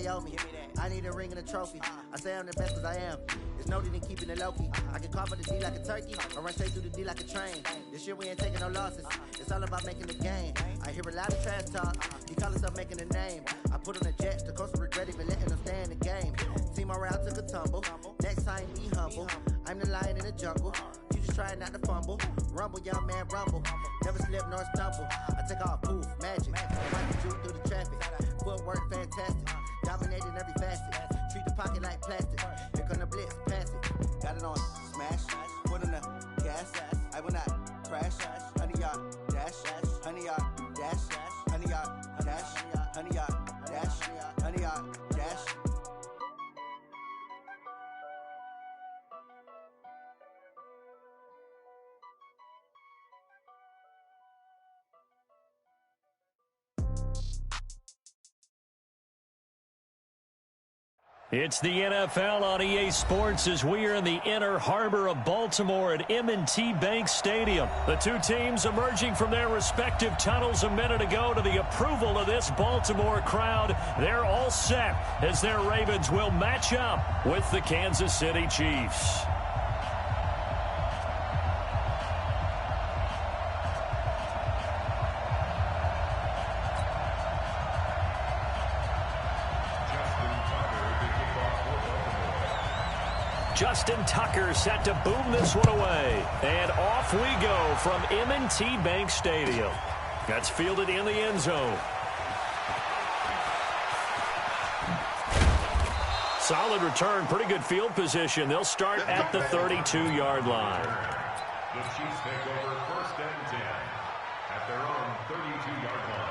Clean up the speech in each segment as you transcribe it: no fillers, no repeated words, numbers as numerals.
they owe me. I need a ring and a trophy. I say I'm the best cause I am. It's noted in keeping it low-key. I can carve up the D like a turkey, or run straight through the D like a train. This year we ain't taking no losses. It's all about making the game. I hear a lot of trash talk. He call himself making a name. I put on the Jets, the coast regret even letting them stay in the game. Team morale took a tumble. Next time be humble. I'm the lion in the jungle. You just try not to fumble. Rumble, young man, rumble. Never slip nor stumble. I take off, poof, magic. Run the juke through the traffic. Footwork fantastic. Dominating every facet. Treat the pocket like plastic. Here come the blitz, pass it. Got it on smash. Put in the gas. I will not crash. 100 yard dash. 100 yard dash. 100 yard dash. 100 yard dash. 100 yard dash. It's the NFL on EA Sports as we are in the inner harbor of Baltimore at M&T Bank Stadium. The two teams emerging from their respective tunnels a minute ago to the approval of this Baltimore crowd. They're all set as their Ravens will match up with the Kansas City Chiefs. Justin Tucker set to boom this one away. And off we go from M&T Bank Stadium. That's fielded in the end zone. Solid return, pretty good field position. They'll start at the 32-yard line. The Chiefs take over 1st and 10 at their own 32-yard line.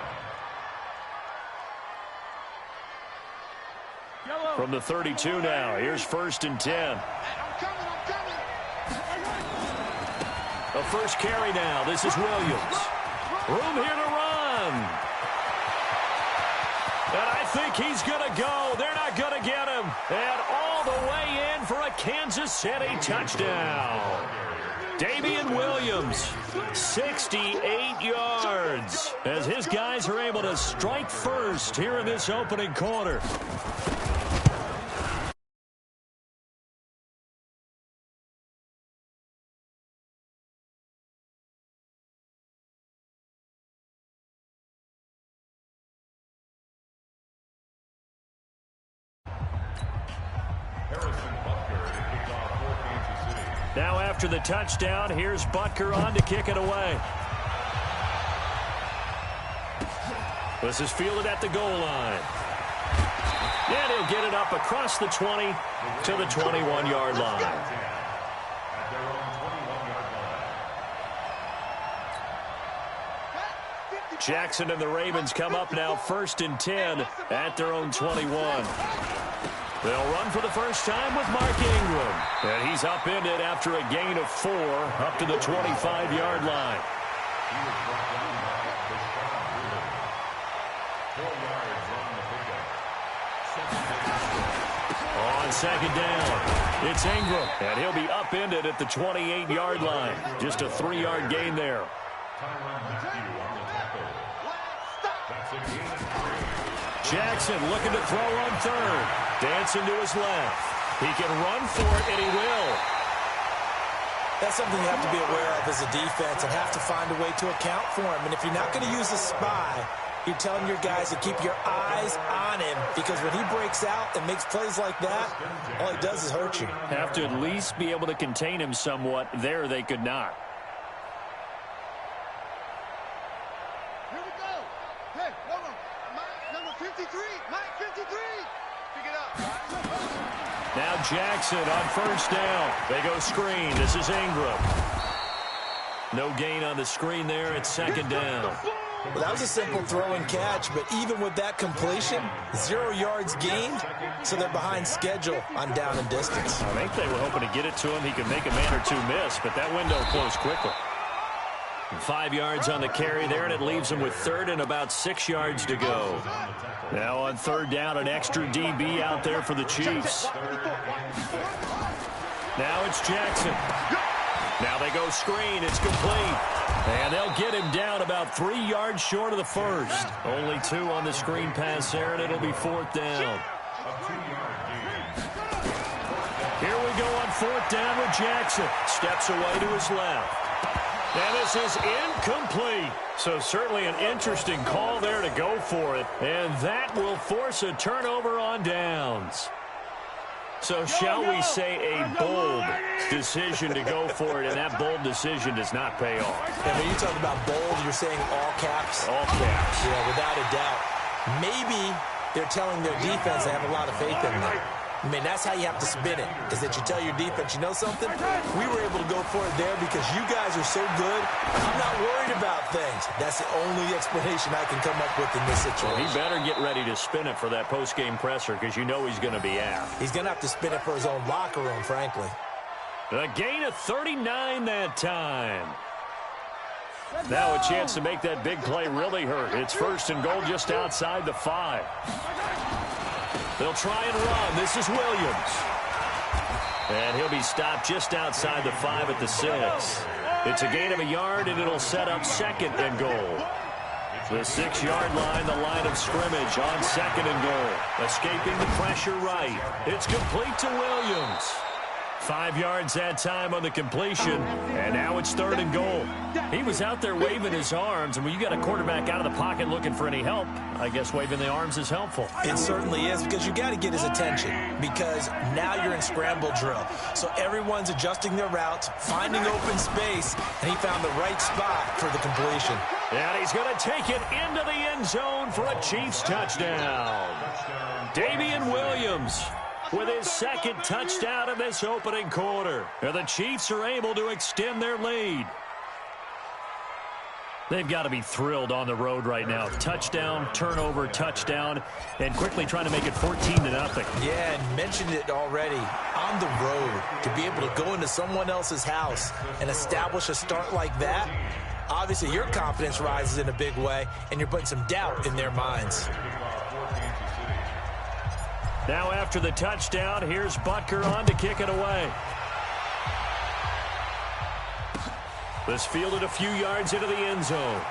From the 32 now, here's 1st and 10. The first carry now. This is Williams. Room here to run. And I think he's going to go. They're not going to get him. And all the way in for a Kansas City touchdown. Damian Williams, 68 yards, as his guys are able to strike first here in this opening quarter. Now after the touchdown, here's Butker on to kick it away. This is fielded at the goal line. And he'll get it up across the 20 to the 21-yard line. Jackson and the Ravens come up now 1st and 10 at their own 21. They'll run for the first time with Mark Ingram. And he's upended after a gain of 4 up to the 25-yard line. On 2nd down, it's Ingram. And he'll be upended at the 28-yard line. Just a 3-yard gain there. Jackson looking to throw on 3rd. Dancing to his left. He can run for it, and he will. That's something you have to be aware of as a defense and have to find a way to account for him. And if you're not going to use a spy, you're telling your guys to keep your eyes on him, because when he breaks out and makes plays like that, all he does is hurt you. Have to at least be able to contain him somewhat. There they could not. Here we go. Hey, hold on. Number 53. Mike 53. Pick it up. Now Jackson on 1st down. They go screen. This is Ingram. No gain on the screen there at 2nd down. Well, that was a simple throw and catch, but even with that completion, 0 yards gained, so they're behind schedule on down and distance. I think they were hoping to get it to him. He could make a man or two miss, but that window closed quickly. 5 yards on the carry there, and it leaves him with 3rd and about 6 yards to go. Now on 3rd down, an extra DB out there for the Chiefs. Now it's Jackson. Now they go screen. It's complete. And they'll get him down about 3 yards short of the 1st. Only 2 on the screen pass there, and it'll be 4th down. Here we go on 4th down with Jackson. Steps away to his left. And this is incomplete. So certainly an interesting call there to go for it. And that will force a turnover on downs. So shall we say a bold decision to go for it, and that bold decision does not pay off. And when you talk about bold, you're saying all caps? All caps. Yeah, without a doubt. Maybe they're telling their defense they have a lot of faith in them. I mean, that's how you have to spin it, is that you tell your defense, you know something? We were able to go for it there because you guys are so good. I'm not worried about things. That's the only explanation I can come up with in this situation. Well, he better get ready to spin it for that post-game presser because you know he's going to be out. He's going to have to spin it for his own locker room, frankly. A gain of 39 that time. Now a chance to make that big play really hurt. It's 1st and goal just outside the 5. They'll try and run. This is Williams. And he'll be stopped just outside the 5 at the 6. It's a gain of a yard, and it'll set up 2nd and goal. The 6-yard line, the line of scrimmage on 2nd and goal. Escaping the pressure right. It's complete to Williams. 5 yards that time on the completion, and now it's 3rd and goal. He was out there waving his arms, and when you got a quarterback out of the pocket looking for any help, I guess waving the arms is helpful. It certainly is, because you got to get his attention, because now you're in scramble drill. So everyone's adjusting their routes, finding open space, and he found the right spot for the completion. And he's going to take it into the end zone for a Chiefs touchdown. Damian Williams with his 2nd touchdown of this opening quarter. And the Chiefs are able to extend their lead. They've got to be thrilled on the road right now. Touchdown, turnover, touchdown, and quickly trying to make it 14-0. Yeah, and mentioned it already. On the road, to be able to go into someone else's house and establish a start like that, obviously your confidence rises in a big way, and you're putting some doubt in their minds. Now after the touchdown, here's Butker on to kick it away. This fielded a few yards into the end zone.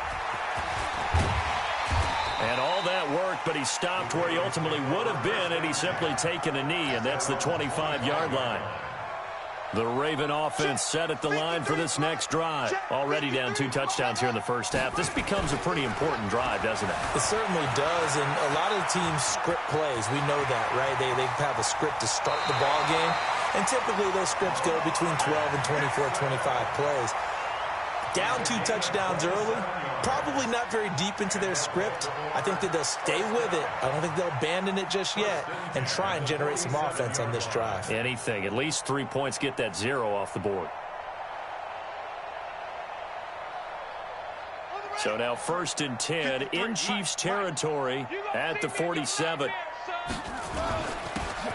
And all that worked, but he stopped where he ultimately would have been had he simply taken a knee, and that's the 25-yard line. The Raven offense set at the line for this next drive. Already down 2 touchdowns here in the first half. This becomes a pretty important drive, doesn't it? It certainly does, and a lot of the teams script plays. We know that, right? They have a script to start the ball game, and typically those scripts go between 12 and 24, 25 plays. Down 2 touchdowns early, probably not very deep into their script. I think that they'll stay with it. I don't think they'll abandon it just yet and try and generate some offense on this drive. Anything. At least 3 points, get that 0 off the board. So now 1st and 10 in Chiefs territory at the 47.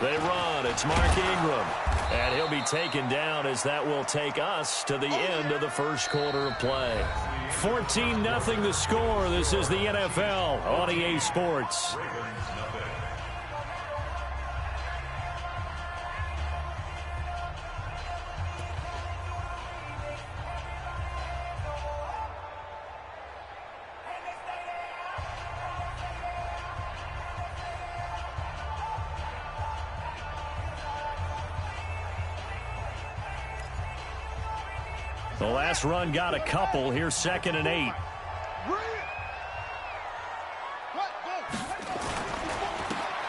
They run. It's Mark Ingram. And he'll be taken down as that will take us to the end of the first quarter of play. 14-0 the score. This is the NFL on EA Sports. The last run got a couple. Here's 2nd and 8.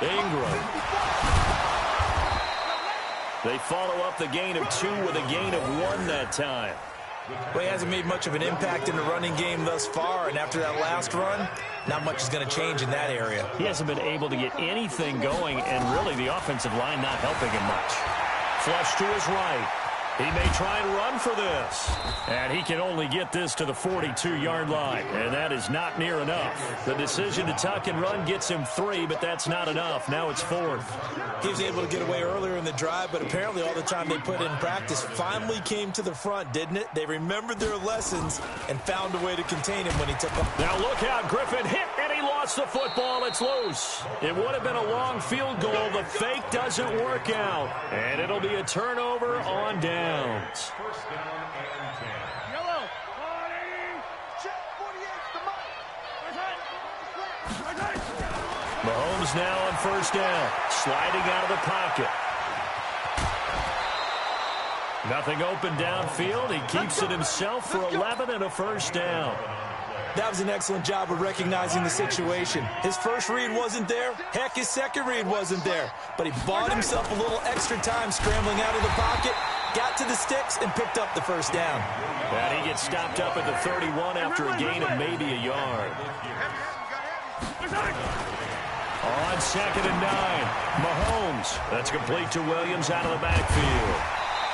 Ingram. They follow up the gain of 2 with a gain of 1 that time. Well, he hasn't made much of an impact in the running game thus far, and after that last run, not much is going to change in that area. He hasn't been able to get anything going, and really the offensive line not helping him much. Flush to his right. He may try and run for this. And he can only get this to the 42-yard line. And that is not near enough. The decision to tuck and run gets him 3, but that's not enough. Now it's 4th. He was able to get away earlier in the drive, but apparently all the time they put in practice finally came to the front, didn't it? They remembered their lessons and found a way to contain him when he took off. Now look out. Griffin hit, and he lost the football. It's loose. It would have been a long field goal. The fake doesn't work out. And it'll be a turnover on down. First down and 10. Yellow. 40. Check 48. The mark. Mahomes now on first down, sliding out of the pocket. Nothing open downfield. He keeps it himself for 11 and a first down. That was an excellent job of recognizing the situation. His first read wasn't there. Heck, his second read wasn't there. But he bought himself a little extra time scrambling out of the pocket, got to the sticks, and picked up the first down. And he gets stopped up at the 31 after a gain of maybe a yard. On second and 9, Mahomes. That's complete to Williams out of the backfield.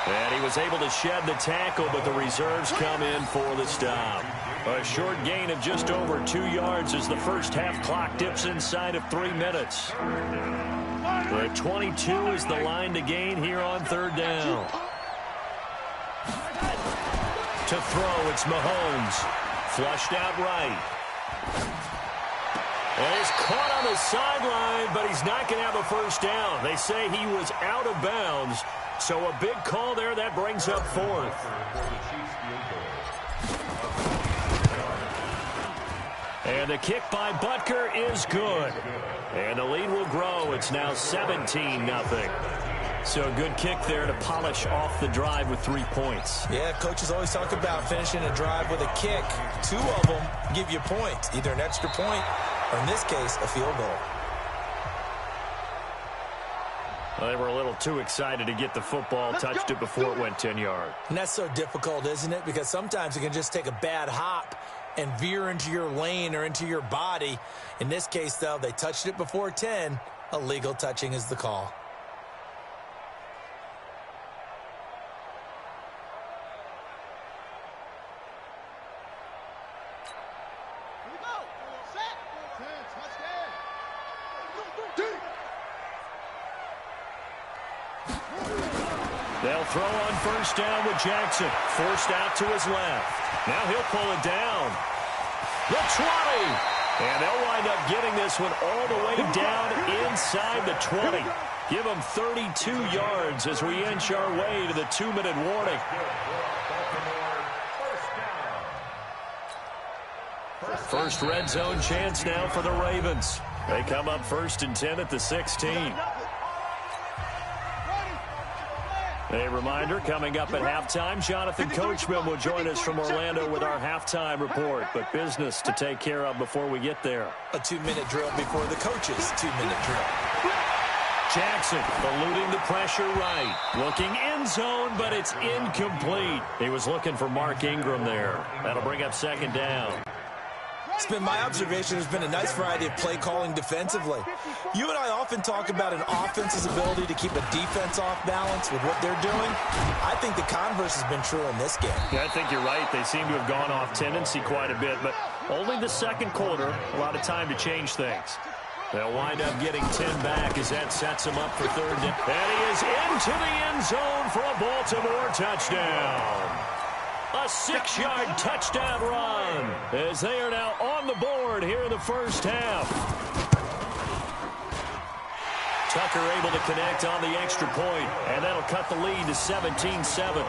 And he was able to shed the tackle, but the reserves come in for the stop. A short gain of just over 2 yards as the first half clock dips inside of 3 minutes. The 22 is the line to gain here on third down. To throw, it's Mahomes. Flushed out right. And he's caught on the sideline, but he's not going to have a first down. They say he was out of bounds. So a big call there. That brings up fourth. And the kick by Butker is good. And the lead will grow. It's now 17-0. So a good kick there to polish off the drive with 3 points. Yeah, coaches always talk about finishing a drive with a kick. 2 of them give you points, either an extra point or, in this case, a field goal. Well, they were a little too excited to get the football, touched it before it went 10 yards. And that's so difficult, isn't it? Because sometimes you can just take a bad hop and veer into your lane or into your body. In this case, though, they touched it before 10. Illegal touching is the call. They'll throw on first down with Jackson. Forced out to his left. Now he'll pull it down. The 20. And they'll wind up getting this one all the way down inside the 20. Give them 32 yards as we inch our way to the 2-minute warning. First red zone chance now for the Ravens. They come up 1st and 10 at the 16. A reminder, coming up at halftime, Jonathan Coachman will join us from Orlando with our halftime report. But business to take care of before we get there. A 2-minute drill before the coach's 2-minute drill. Jackson eluding the pressure right. Looking end zone, but it's incomplete. He was looking for Mark Ingram there. That'll bring up second down. It's been my observation there's been a nice variety of play calling defensively. You and I often talk about an offense's ability to keep a defense off balance with what they're doing. I think the converse has been true in this game. Yeah, I think you're right. They seem to have gone off tendency quite a bit, but only the second quarter, a lot of time to change things. They'll wind up getting 10 back as that sets him up for third down. And he is into the end zone for a Baltimore touchdown. A 6-yard touchdown run as they are now on the board here in the first half. Tucker able to connect on the extra point, and that'll cut the lead to 17-7.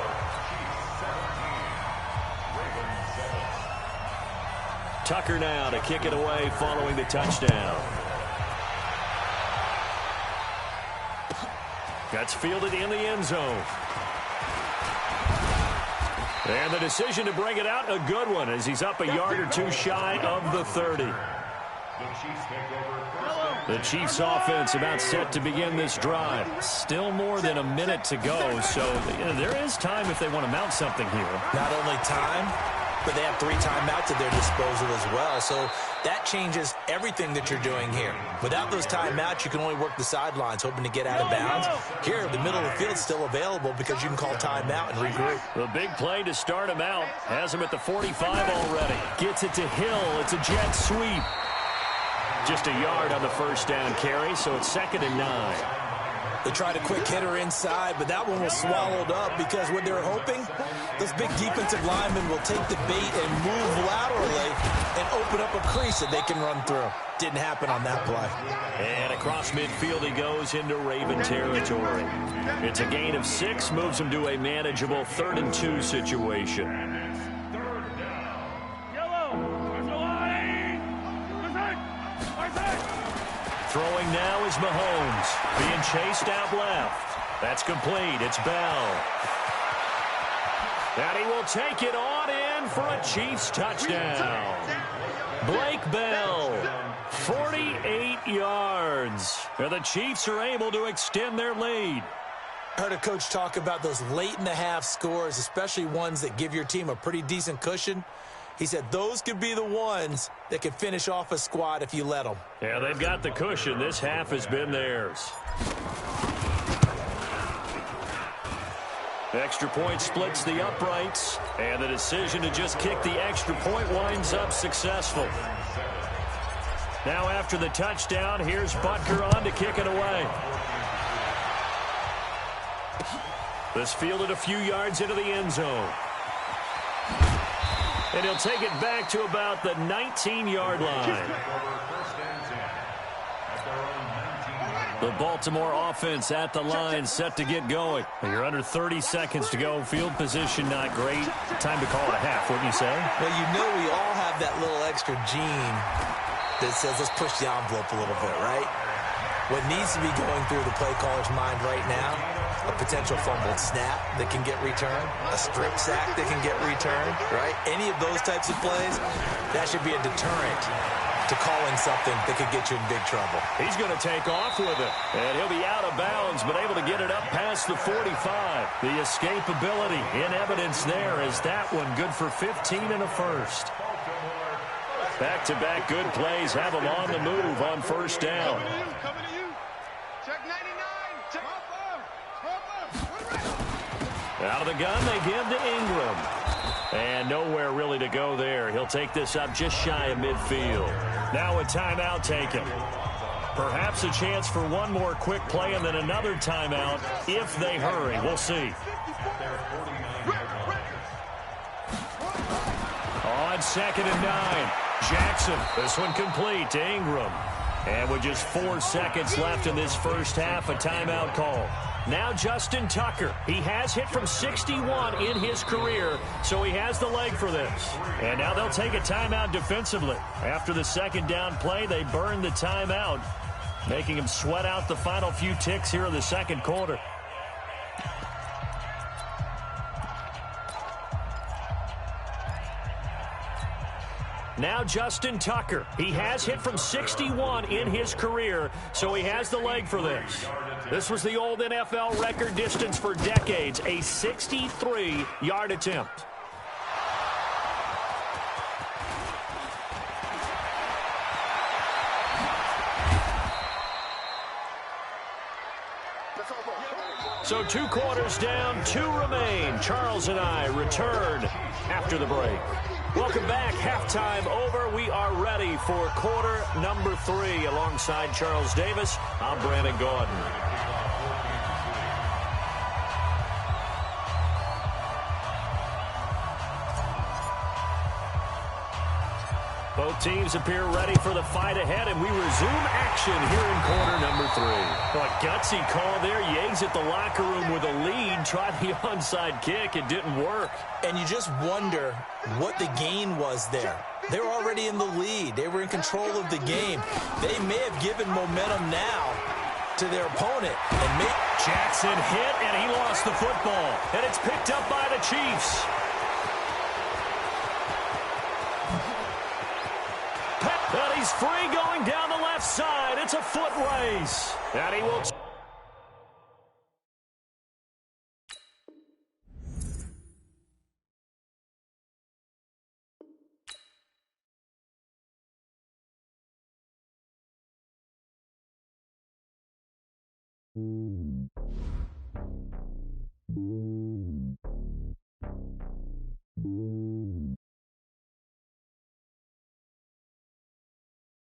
Tucker now to kick it away following the touchdown. That's fielded in the end zone. And the decision to bring it out, a good one, as he's up a yard or two shy of the 30. The Chiefs offense about set to begin this drive. Still more than a minute to go, so there is time if they want to mount something here. Not only time, but they have 3 timeouts at their disposal as well, so that changes everything that you're doing here. Without those timeouts, you can only work the sidelines, hoping to get out of bounds. Here, the middle of the field's still available because you can call timeout and regroup. The big play to start him out. Has him at the 45 already. Gets it to Hill. It's a jet sweep. Just a yard on the first down carry, so it's 2nd and 9. They tried a quick hitter inside, but that one was swallowed up because what they're hoping, those big defensive linemen will take the bait and move laterally and open up a crease that they can run through. Didn't happen on that play. And across midfield he goes into Raven territory. It's a gain of 6, moves him to a manageable 3rd and 2 situation. Throwing Mahomes being chased out left. That's complete. It's Bell. And he will take it on in for a Chiefs touchdown. Blake Bell, 48 yards. And the Chiefs are able to extend their lead. I heard a coach talk about those late-in-the-half scores, especially ones that give your team a pretty decent cushion. He said those could be the ones that could finish off a squad if you let them. Yeah, they've got the cushion. This half has been theirs. Extra point splits the uprights, and the decision to just kick the extra point winds up successful. Now after the touchdown, here's Butker on to kick it away. This fielded a few yards into the end zone. And he'll take it back to about the 19-yard line. The Baltimore offense at the line, set to get going. You're under 30 seconds to go. Field position not great. Time to call it a half, wouldn't you say? Well, you know we all have that little extra gene that says let's push the envelope a little bit, right? What needs to be going through the play caller's mind right now, a potential fumbled snap that can get returned, a strip sack that can get returned, right? Any of those types of plays, that should be a deterrent to calling something that could get you in big trouble. He's going to take off with it, and he'll be out of bounds, but able to get it up past the 45. The escapability in evidence there is that one good for 15 and a first. Back-to-back good plays have him on the move on first down. Coming to you. Check 99. Check Out of the gun, they give to Ingram. And nowhere really to go there. He'll take this up just shy of midfield. Now a timeout taken. Perhaps a chance for one more quick play and then another timeout if they hurry. We'll see. On 2nd and 9. Jackson, this one complete to Ingram. And with just 4 seconds left in this first half, a timeout call. Now Justin Tucker. He has hit from 61 in his career, so he has the leg for this. And now they'll take a timeout defensively. After the second down play, they burn the timeout, making him sweat out the final few ticks here in the second quarter. Now Justin Tucker. He has hit from 61 in his career, so he has the leg for this. This was the old NFL record distance for decades, a 63-yard attempt. So 2 quarters down, 2 remain. Charles and I return after the break. Welcome back. Halftime over. We are ready for quarter number 3. Alongside Charles Davis, I'm Brandon Gordon. Both teams appear ready for the fight ahead, and we resume action here in quarter number 3. Well, a gutsy call there. Yates at the locker room with a lead. Tried the onside kick. It didn't work. And you just wonder what the gain was there. They were already in the lead. They were in control of the game. They may have given momentum now to their opponent. And Jackson hit, and he lost the football. And it's picked up by the Chiefs. And he's free going down the left side. It's a foot race. And he will...